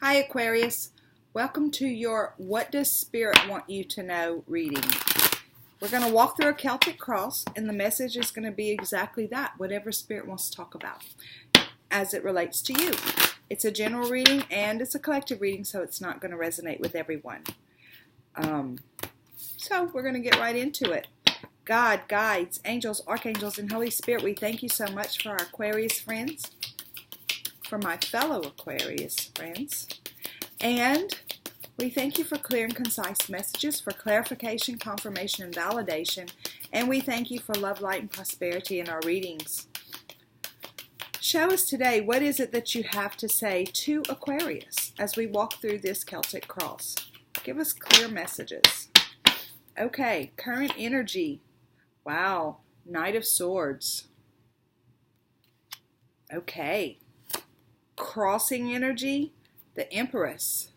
Hi Aquarius, welcome to your What Does Spirit Want You to Know reading. We're going to walk through a Celtic cross and the message is going to be exactly that, whatever Spirit wants to talk about as it relates to you. It's a general reading and it's a collective reading, so it's not going to resonate with everyone. So we're going to get right into it. God, guides, angels, archangels, and Holy Spirit, we thank you so much for our Aquarius friends, for my fellow Aquarius friends, and we thank you for clear and concise messages, for clarification, confirmation, and validation, and we thank you for love, light, and prosperity in our readings. Show us today, what is it that you have to say to Aquarius as we walk through this Celtic cross? Give us clear messages. Okay, current energy. Wow, Knight of Swords. Okay. Crossing energy, the Empress.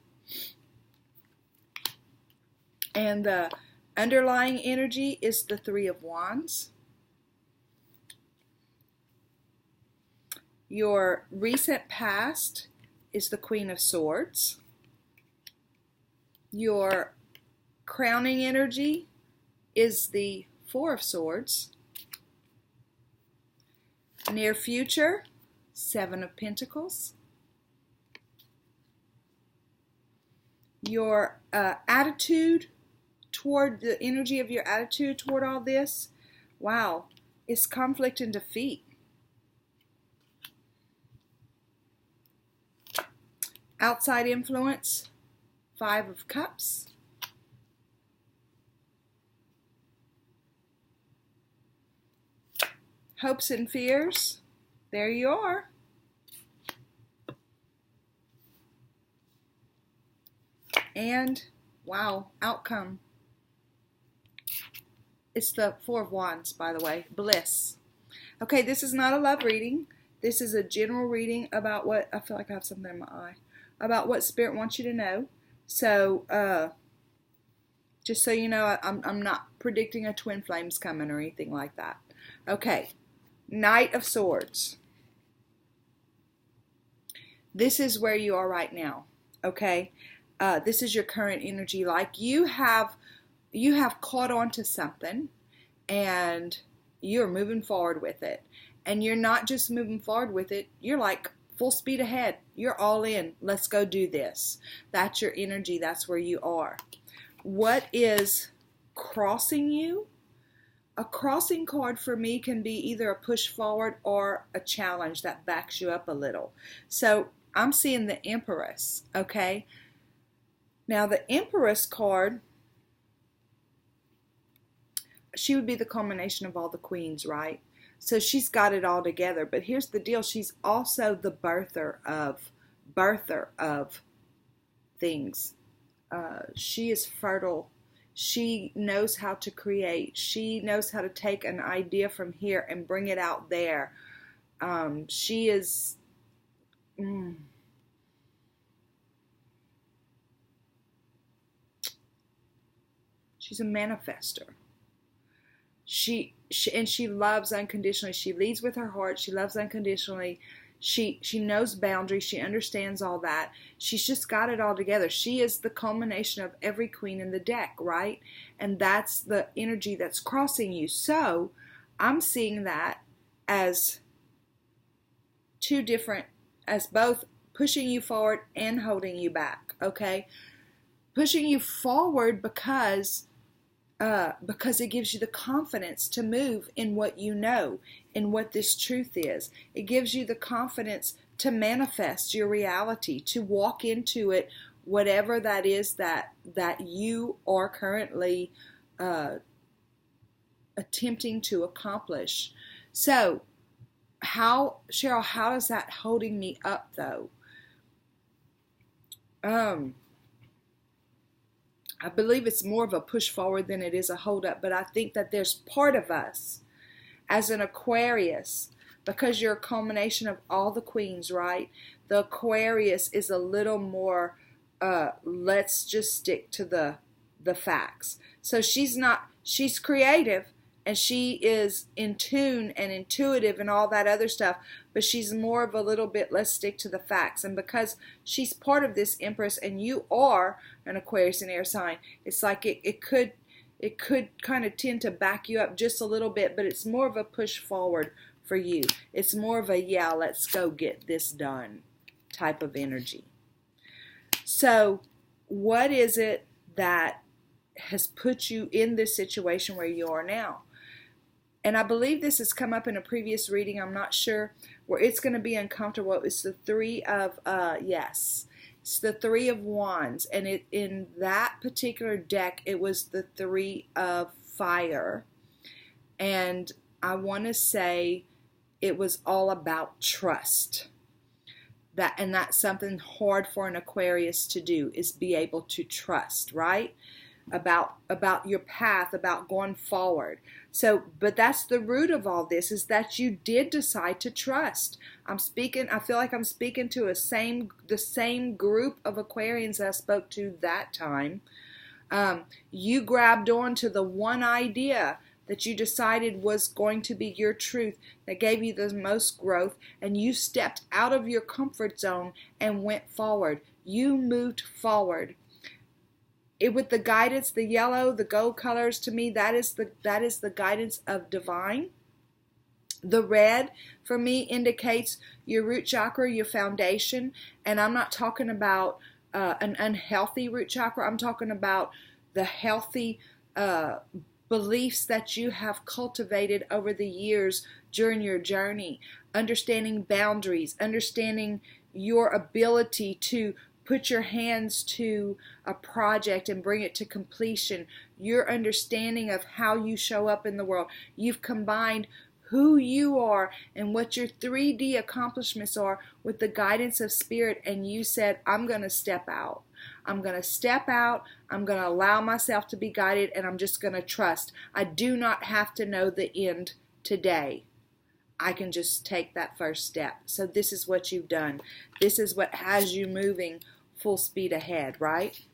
And the underlying energy is the Three of Wands. Your recent past is the Queen of Swords. Your crowning energy is the Four of Swords. Near future, Seven of Pentacles. Your attitude toward the energy of your attitude toward all this, wow, is conflict and defeat. Outside influence, Five of Cups. Hopes and fears, there you are. And, wow, outcome. It's the Four of Wands, by the way, bliss. Okay, this is not a love reading. This is a general reading about what, I feel like I have something in my eye, about what Spirit wants you to know. So, just so you know, I'm not predicting a twin flames coming or anything like that. Okay, Knight of Swords. This is where you are right now, okay? This is your current energy. Like you have caught on to something and you're moving forward with it. And you're not just moving forward with it, you're like full speed ahead. You're all in. Let's go do this. That's your energy. That's where you are. What is crossing you? A crossing card for me can be either a push forward or a challenge that backs you up a little. So I'm seeing the Empress, okay? Now the Empress card, she would be the culmination of all the queens, right? So she's got it all together. But here's the deal. She's also the birther of things. She is fertile. She knows how to create. She knows how to take an idea from here and bring it out there. She is... She's a manifester. She loves unconditionally. She leads with her heart. She loves unconditionally. She knows boundaries. She understands all that. She's just got it all together. She is the culmination of every queen in the deck, right? And that's the energy that's crossing you. So I'm seeing that as two different, as both pushing you forward and holding you back, okay? Pushing you forward because it gives you the confidence to move in what you know, in what this truth is. It gives you the confidence to manifest your reality, to walk into it, whatever that is that you are currently attempting to accomplish. So, Cheryl, how is that holding me up, though? I believe it's more of a push forward than it is a hold up, but I think that there's part of us as an Aquarius, because you're a culmination of all the queens, right? The Aquarius is a little more, let's just stick to the facts. So she's creative, and she is in tune and intuitive and all that other stuff, but she's more of a little bit, let's stick to the facts. And because she's part of this Empress and you are an Aquarius and air sign, it's like it could kind of tend to back you up just a little bit, but it's more of a push forward for you. It's more of a, yeah, let's go get this done type of energy. So what is it that has put you in this situation where you are now? And I believe this has come up in a previous reading, I'm not sure, where it's going to be uncomfortable. It's the Three of, it's the Three of Wands. And in that particular deck, it was the Three of Fire. And I want to say it was all about trust. And that's something hard for an Aquarius to do, is be able to trust, right? About your path, about going forward. So, but that's the root of all this, is that you did decide to trust. I feel like I'm speaking to the same group of Aquarians that I spoke to that time. You grabbed on to the one idea that you decided was going to be your truth, that gave you the most growth, and you stepped out of your comfort zone and went forward. You moved forward. With the guidance, the yellow, the gold colors, to me, that is the guidance of divine. The red, for me, indicates your root chakra, your foundation. And I'm not talking about an unhealthy root chakra. I'm talking about the healthy beliefs that you have cultivated over the years during your journey. Understanding boundaries, understanding your ability to put your hands to a project and bring it to completion. Your understanding of how you show up in the world. You've combined who you are and what your 3D accomplishments are with the guidance of spirit, and you said, I'm going to step out. I'm going to step out. I'm going to allow myself to be guided, and I'm just going to trust. I do not have to know the end today. I can just take that first step. So this is what you've done. This is what has you moving full speed ahead, right?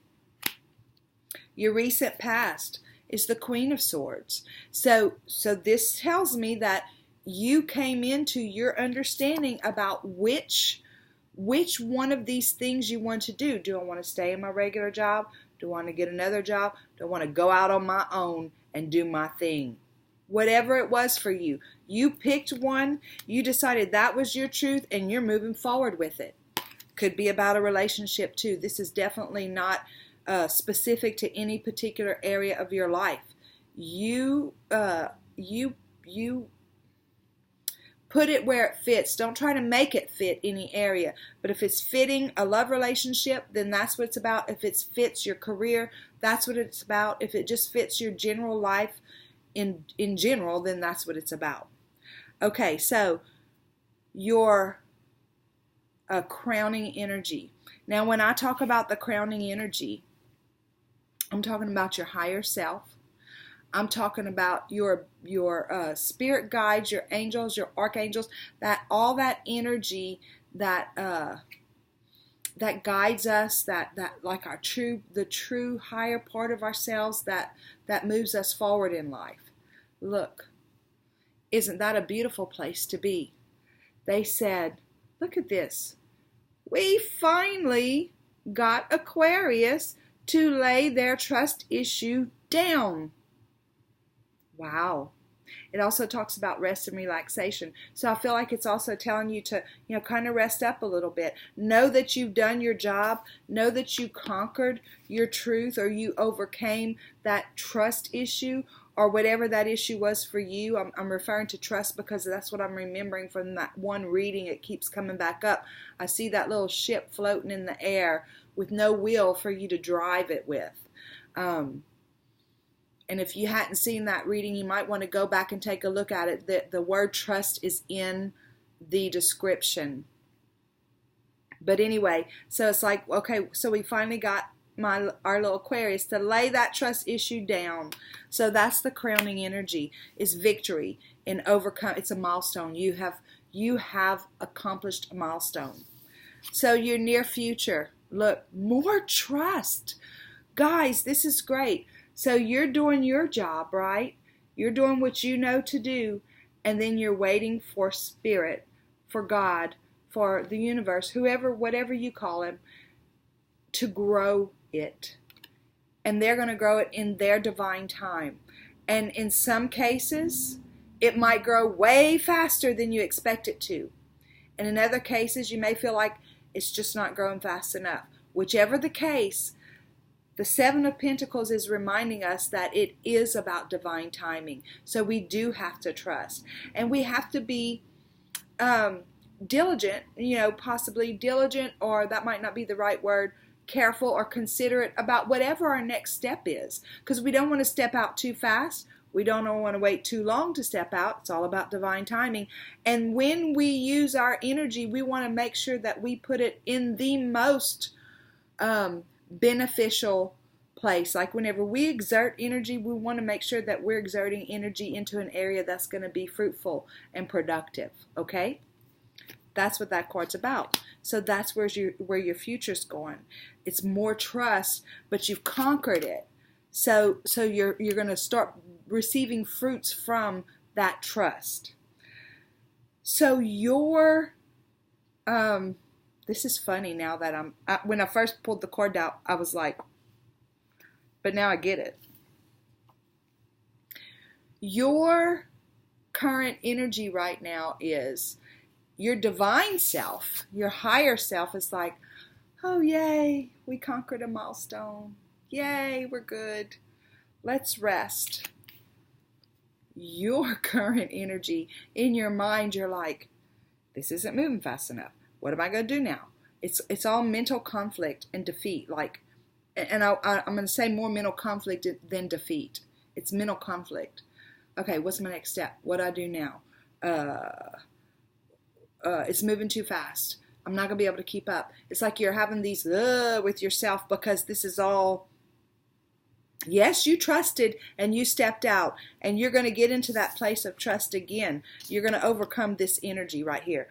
Your recent past is the Queen of Swords. So this tells me that you came into your understanding about which one of these things you want to do. Do I want to stay in my regular job? Do I want to get another job? Do I want to go out on my own and do my thing? Whatever it was for you, you picked one, you decided that was your truth, and you're moving forward with it. Could be about a relationship too. This is definitely not specific to any particular area of your life. You put it where it fits. Don't try to make it fit any area. But if it's fitting a love relationship, then that's what it's about. If it fits your career, that's what it's about. If it just fits your general life in general, then that's what it's about. Okay, so your crowning energy. Now, when I talk about the crowning energy, I'm talking about your higher self. I'm talking about your spirit guides, your angels, your archangels, that all that energy that guides us, that like the true higher part of ourselves that moves us forward in life. Look, isn't that a beautiful place to be? They said, look at this. We finally got Aquarius to lay their trust issue down. Wow. It also talks about rest and relaxation. So I feel like it's also telling you to, kind of rest up a little bit. Know that you've done your job. Know that you conquered your truth, or you overcame that trust issue, or whatever that issue was for you. I'm referring to trust because that's what I'm remembering from that one reading. It keeps coming back up. I see that little ship floating in the air with no wheel for you to drive it with. And if you hadn't seen that reading, you might want to go back and take a look at it. The word trust is in the description. But anyway, so it's like, okay, so we finally got our little Aquarius to lay that trust issue down. So that's the crowning energy, is victory and overcome. It's a milestone. You have accomplished a milestone. So your near future, look, more trust. Guys, this is great. So you're doing your job, right? You're doing what you know to do, and then you're waiting for Spirit, for God, for the universe, whoever, whatever you call him, to grow it. And they're going to grow it in their divine time. And in some cases, it might grow way faster than you expect it to. And in other cases, you may feel like it's just not growing fast enough. Whichever the case, the Seven of Pentacles is reminding us that it is about divine timing. So we do have to trust. And we have to be diligent, possibly diligent, or that might not be the right word, careful or considerate about whatever our next step is. Because we don't want to step out too fast. We don't want to wait too long to step out. It's all about divine timing. And when we use our energy, we want to make sure that we put it in the most beneficial place. Like whenever we exert energy, we want to make sure that we're exerting energy into an area that's going to be fruitful and productive. Okay? That's what that card's about. So that's where your future's going. It's more trust, but you've conquered it. So you're going to start receiving fruits from that trust. So this is funny now that when I first pulled the card out, I was like, but now I get it. Your current energy right now is your divine self, your higher self is like, oh, yay, we conquered a milestone. Yay, we're good. Let's rest. Your current energy in your mind, you're like, this isn't moving fast enough. What am I going to do now? It's all mental conflict and defeat. I'm going to say more mental conflict than defeat. It's mental conflict. Okay, what's my next step? What do I do now? It's moving too fast. I'm not going to be able to keep up. It's like you're having these with yourself because this is all, yes, you trusted and you stepped out, and you're going to get into that place of trust again. You're going to overcome this energy right here.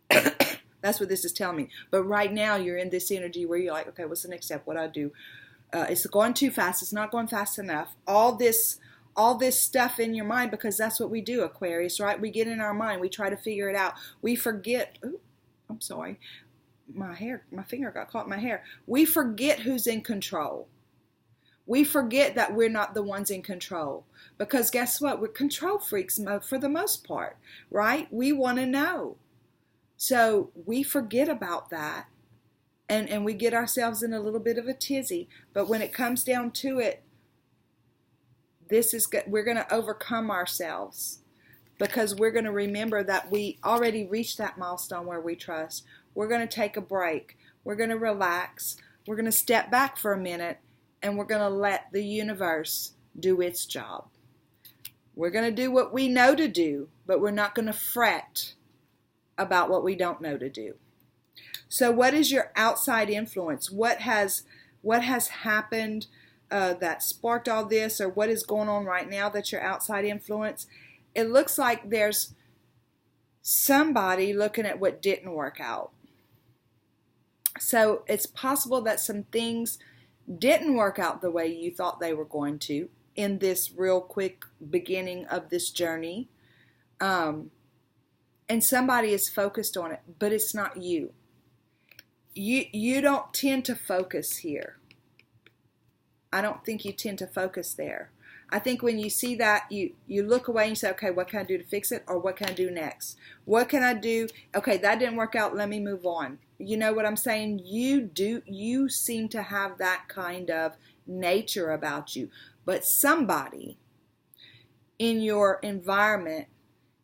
That's what this is telling me. But right now you're in this energy where you're like, okay, what's the next step? What do I do? It's going too fast. It's not going fast enough. All this stuff in your mind, because that's what we do, Aquarius, right? We get in our mind. We try to figure it out. We forget. Ooh, I'm sorry. My finger got caught in my hair. We forget who's in control. We forget that we're not the ones in control. Because guess what? We're control freaks for the most part, right? We want to know. So we forget about that. And we get ourselves in a little bit of a tizzy. But when it comes down to it, we're going to overcome ourselves, because we're going to remember that we already reached that milestone where we trust. We're going to take a break. We're going to relax. We're going to step back for a minute, and we're going to let the universe do its job. We're going to do what we know to do, but we're not going to fret about what we don't know to do. So what is your outside influence? What has happened that sparked all this, or what is going on right now that's your outside influence? It looks like there's somebody looking at what didn't work out. So it's possible that some things didn't work out the way you thought they were going to in this real quick beginning of this journey. And somebody is focused on it, but it's not you. You don't tend to focus here. I don't think you tend to focus there. I think when you see that, you look away and you say, okay, what can I do to fix it? Or what can I do next? What can I do? Okay, that didn't work out. Let me move on. You know what I'm saying? You seem to have that kind of nature about you. But somebody in your environment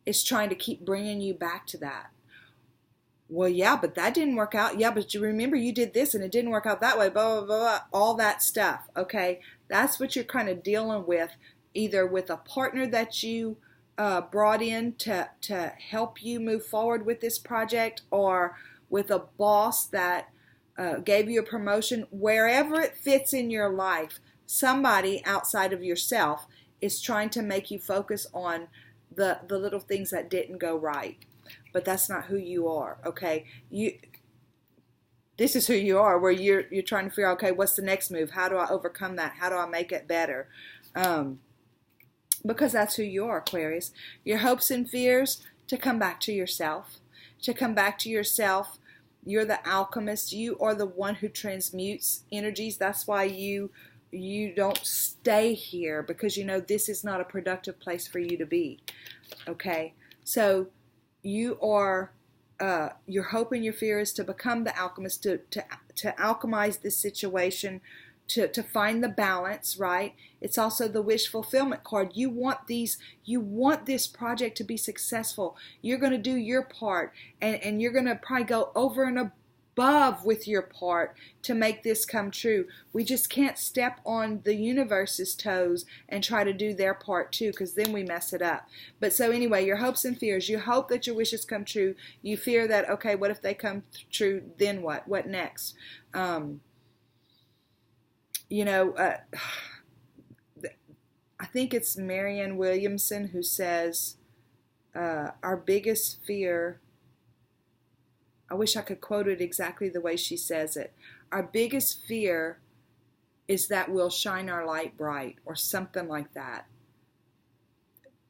is trying to keep bringing you back to that. Well, yeah, but that didn't work out. Yeah, but you remember you did this and it didn't work out that way, blah, blah, blah, all that stuff, okay? That's what you're kind of dealing with, either with a partner that you brought in to help you move forward with this project, or with a boss that gave you a promotion. Wherever it fits in your life, somebody outside of yourself is trying to make you focus on the little things that didn't go right. But that's not who you are, okay? This is who you are, where you're trying to figure out, okay, what's the next move? How do I overcome that? How do I make it better? because that's who you are, Aquarius. Your hopes and fears, to come back to yourself. To come back to yourself. You're the alchemist. You are the one who transmutes energies. That's why you don't stay here, because you know this is not a productive place for you to be. Okay? So you are, your hope and your fear is to become the alchemist, to alchemize this situation, to find the balance, right? It's also the wish fulfillment card. You want this project to be successful. You're going to do your part, and you're going to probably go over and above with your part to make this come true. We just can't step on the universe's toes and try to do their part too, because then we mess it up. But so anyway, your hopes and fears. You hope that your wishes come true. You fear that, okay, what if they come true? Then what? What next? I think it's Marianne Williamson who says, our biggest fear, I wish I could quote it exactly the way she says it. Our biggest fear is that we'll shine our light bright, or something like that.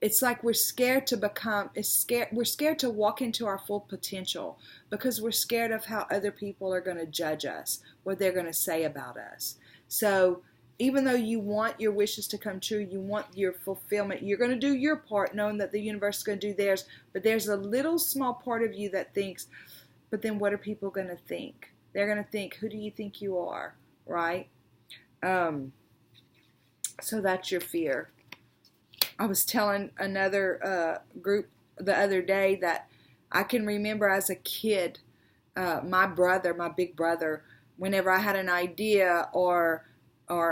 It's like we're scared to walk into our full potential, because we're scared of how other people are going to judge us, what they're going to say about us. So even though you want your wishes to come true, you want your fulfillment, you're going to do your part knowing that the universe is going to do theirs. But there's a little small part of you that thinks, but then what are people going to think? They're going to think, who do you think you are? Right? So that's your fear. I was telling another group the other day that I can remember as a kid, my big brother, whenever I had an idea, or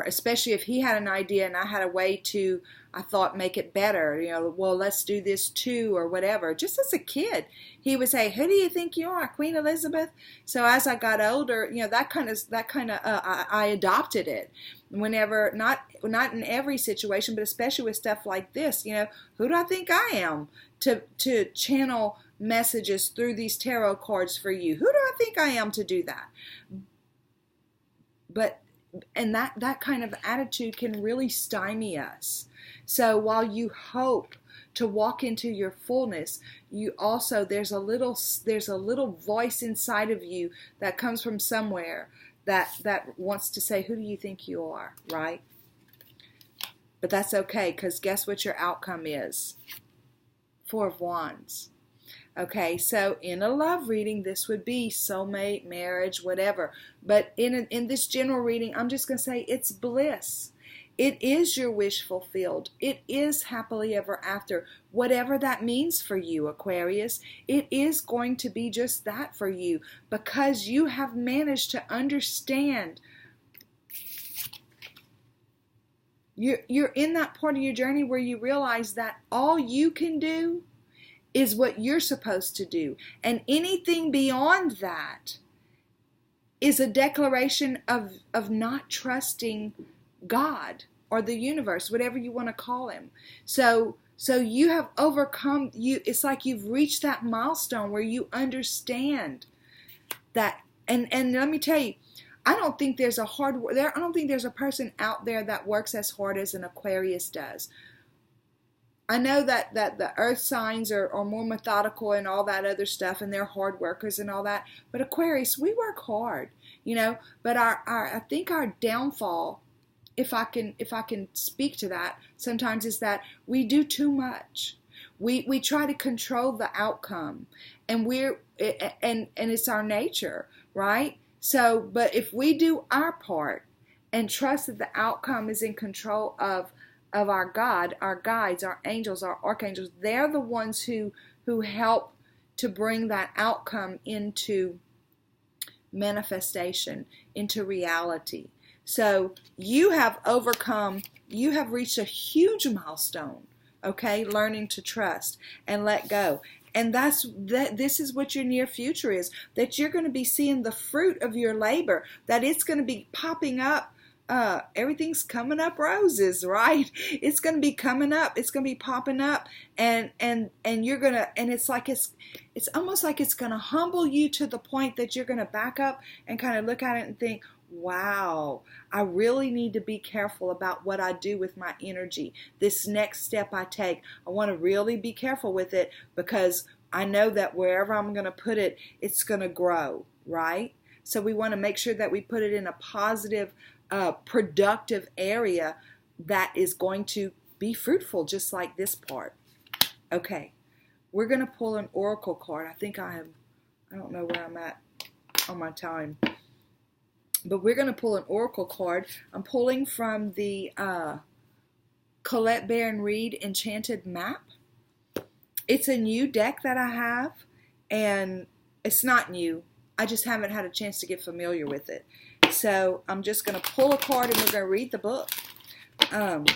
especially if he had an idea and I had a way to, I thought, make it better, well, let's do this too, or whatever. Just as a kid, he would say, who do you think you are, Queen Elizabeth? So as I got older, I adopted it. Whenever, not in every situation, but especially with stuff like this, who do I think I am to channel messages through these tarot cards for you? Who do I think I am to do that? And that kind of attitude can really stymie us. So while you hope to walk into your fullness, you also, there's a little voice inside of you that comes from somewhere that wants to say, who do you think you are, right? But that's okay, because guess what your outcome is? Four of Wands. Okay, so in a love reading, this would be soulmate, marriage, whatever. But in this general reading, I'm just going to say it's bliss. It is your wish fulfilled. It is happily ever after. Whatever that means for you, Aquarius, it is going to be just that for you, because you have managed to understand. You're in that part of your journey where you realize that all you can do is what you're supposed to do. And anything beyond that is a declaration of not trusting God or the universe, whatever you want to call him. So you have overcome, it's like you've reached that milestone where you understand that. And let me tell you, I don't think there's a person out there that works as hard as an Aquarius does. I know that the earth signs are more methodical and all that other stuff, and they're hard workers and all that. But Aquarius, we work hard, But I think our downfall, if I can speak to that, sometimes is that we do too much. We try to control the outcome, and it's our nature, right? So, but if we do our part and trust that the outcome is in control of our God, our guides, our angels, our archangels, they're the ones who help to bring that outcome into manifestation, into reality. So you have reached a huge milestone, okay? Learning to trust and let go. And this is what your near future is, that you're going to be seeing the fruit of your labor, that it's going to be popping up. Everything's coming up roses, right? It's going to be coming up. It's going to be popping up, and you're going to, and it's almost like it's going to humble you to the point that you're going to back up and kind of look at it and think, wow, I really need to be careful about what I do with my energy. This next step I take, I want to really be careful with it, because I know that wherever I'm going to put it, it's going to grow, right? So we want to make sure that we put it in a positive, productive area that is going to be fruitful, just like this part. Okay, we're going to pull an oracle card. I don't know where I'm at on my time. But we're going to pull an oracle card. I'm pulling from the Colette Baron Reed Enchanted Map. It's a new deck that I have, and it's not new. I just haven't had a chance to get familiar with it. So I'm just going to pull a card, and we're going to read the book and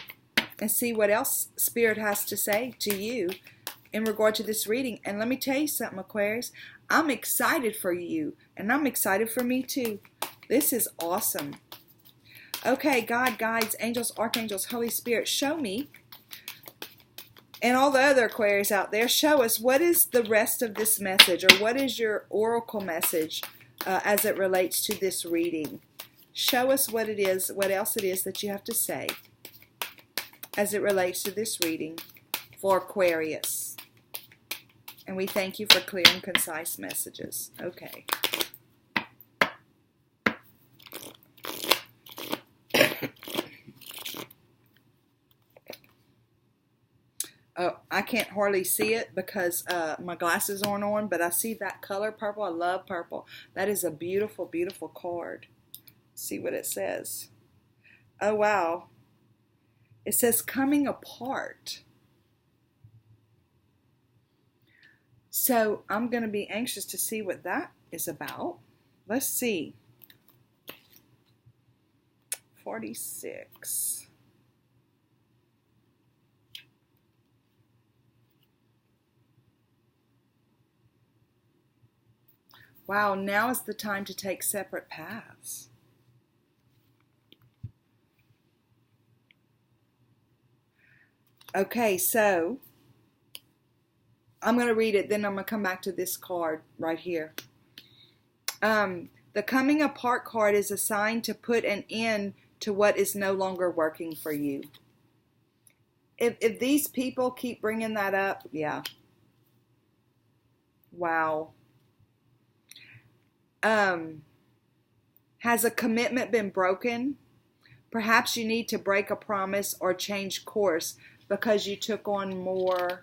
see what else Spirit has to say to you in regard to this reading. And let me tell you something, Aquarius. I'm excited for you, and I'm excited for me too. This is awesome. Okay, God, guides, angels, archangels, Holy Spirit, show me, and all the other Aquarius out there, show us what is the rest of this message, or what is your oracle message as it relates to this reading. Show us what it is, what else it is that you have to say as it relates to this reading for Aquarius. And we thank you for clear and concise messages. Okay. Oh, I can't hardly see it because my glasses aren't on, but I see that color, purple. I love purple. That is a beautiful, beautiful card. Let's see what it says. Oh, wow. It says coming apart. So I'm going to be anxious to see what that is about. Let's see. 46. Wow, now is the time to take separate paths. Okay, so I'm going to read it, then I'm going to come back to this card right here. The coming apart card is assigned to put an end to what is no longer working for you. If these people keep bringing that up, yeah. Wow. Has a commitment been broken? Perhaps you need to break a promise or change course because you took on more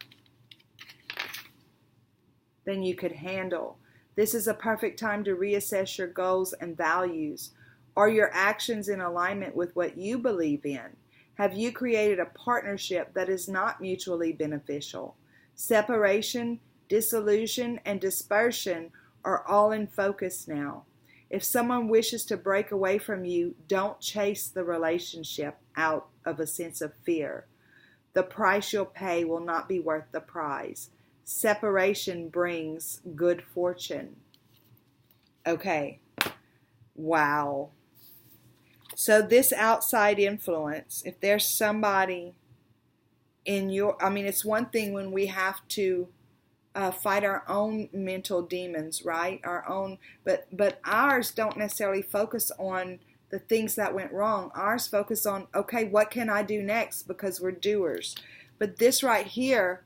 than you could handle. This is a perfect time to reassess your goals and values. Are your actions in alignment with what you believe in? Have you created a partnership that is not mutually beneficial? Separation, disillusion, and dispersion are all in focus now. If someone wishes to break away from you, don't chase the relationship out of a sense of fear. The price you'll pay will not be worth the prize. Separation brings good fortune. Okay. Wow. So this outside influence, if there's somebody in your, it's one thing when we have to fight our own mental demons, right? Our own, but ours don't necessarily focus on the things that went wrong. Ours focus on, okay, what can I do next? Because we're doers. But this right here,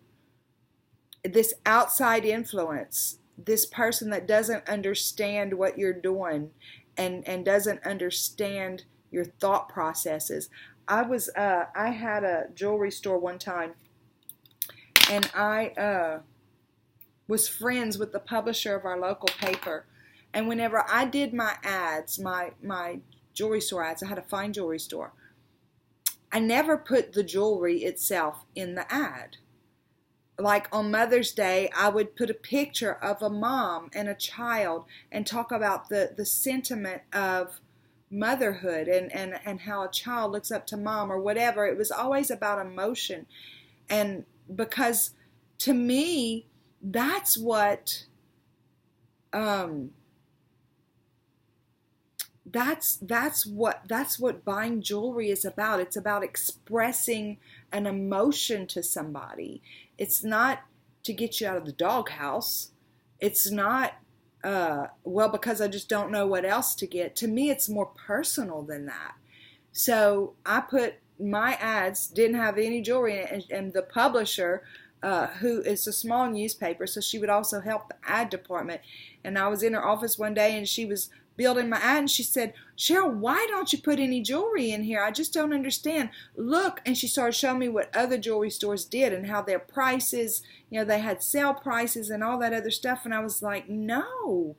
this outside influence, this person that doesn't understand what you're doing and doesn't understand your thought processes. I had a jewelry store one time, and I was friends with the publisher of our local paper. And whenever I did my ads, my jewelry store ads, I had a fine jewelry store, I never put the jewelry itself in the ad. Like on Mother's Day, I would put a picture of a mom and a child and talk about the sentiment of motherhood and how a child looks up to mom or whatever. It was always about emotion. And because to me, that's what that's what buying jewelry is about. It's about expressing an emotion to somebody. It's not to get you out of the doghouse. It's not well, because I just don't know what else to get. To me, it's more personal than that. So I put my ads, didn't have any jewelry in it, and the publisher, who is a small newspaper, so she would also help the ad department. And I was in her office one day, and she was building my ad, and she said, Cheryl, why don't you put any jewelry in here? I just don't understand. Look. And she started showing me what other jewelry stores did and how their prices, they had sale prices and all that other stuff. And I was like, no.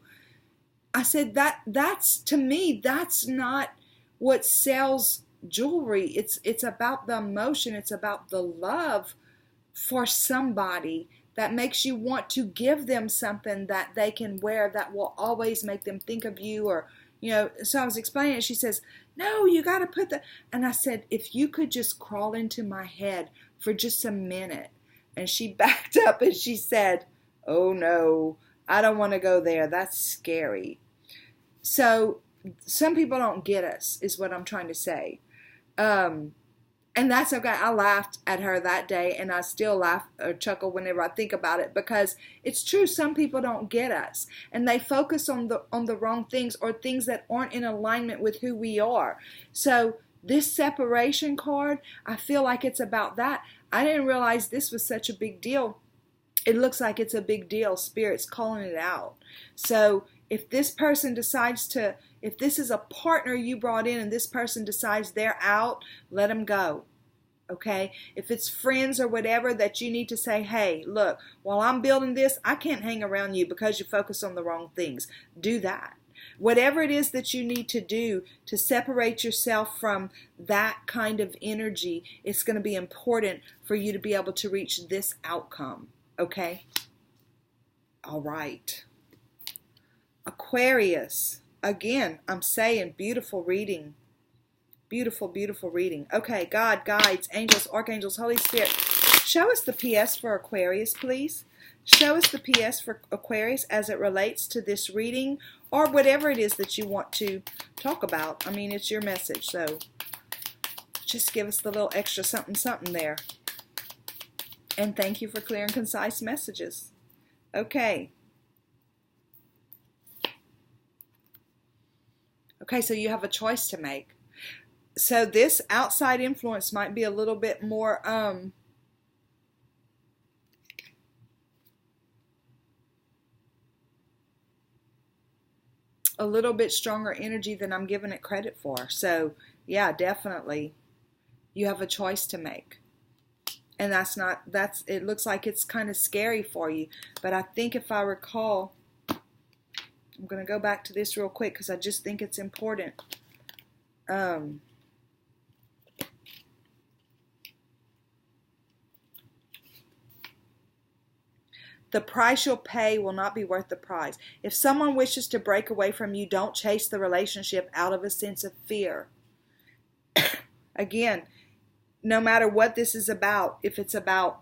I said, that's to me, that's not what sells jewelry. It's about the emotion. It's about the love for somebody that makes you want to give them something that they can wear that will always make them think of you. Or, so I was explaining it. She says, no, you got to put the, and I said, if you could just crawl into my head for just a minute. And she backed up and she said, oh no, I don't want to go there. That's scary. So some people don't get us, is what I'm trying to say. And that's okay. I laughed at her that day, and I still laugh or chuckle whenever I think about it, because it's true. Some people don't get us, and they focus on the wrong things, or things that aren't in alignment with who we are. So this separation card, I feel like it's about that. I didn't realize this was such a big deal. It looks like it's a big deal. Spirit's calling it out. So if this person decides to, if this is a partner you brought in and this person decides they're out, let them go. Okay? If it's friends or whatever that you need to say, hey, look, while I'm building this, I can't hang around you because you focus on the wrong things. Do that. Whatever it is that you need to do to separate yourself from that kind of energy, it's going to be important for you to be able to reach this outcome. Okay? All right. Aquarius. Again, I'm saying beautiful reading. Beautiful, beautiful reading. Okay, God, guides, angels, archangels, Holy Spirit. Show us the PS for Aquarius, please. Show us the PS for Aquarius as it relates to this reading, or whatever it is that you want to talk about. I mean, it's your message, so just give us the little extra something, something there. And thank you for clear and concise messages. Okay. Okay, so you have a choice to make. So this outside influence might be a little bit more, a little bit stronger energy than I'm giving it credit for. So yeah, definitely you have a choice to make. And it looks like it's kind of scary for you. But I think if I recall, I'm going to go back to this real quick because I just think it's important. The price you'll pay will not be worth the price. If someone wishes to break away from you, don't chase the relationship out of a sense of fear. Again, no matter what this is about, if it's about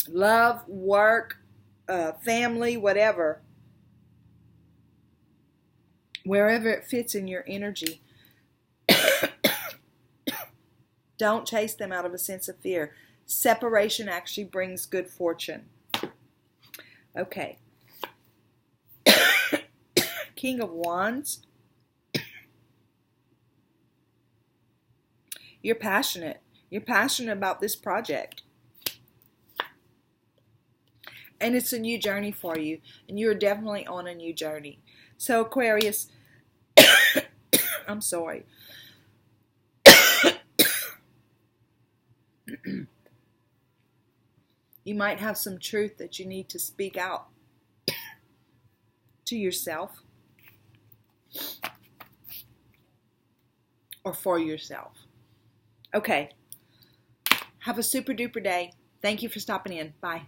love, work, family, whatever, wherever it fits in your energy, don't chase them out of a sense of fear. Separation actually brings good fortune. Okay. King of Wands. You're passionate. You're passionate about this project. And it's a new journey for you. And you're definitely on a new journey. So Aquarius, I'm sorry. You might have some truth that you need to speak out to yourself or for yourself. Okay. Have a super duper day. Thank you for stopping in. Bye.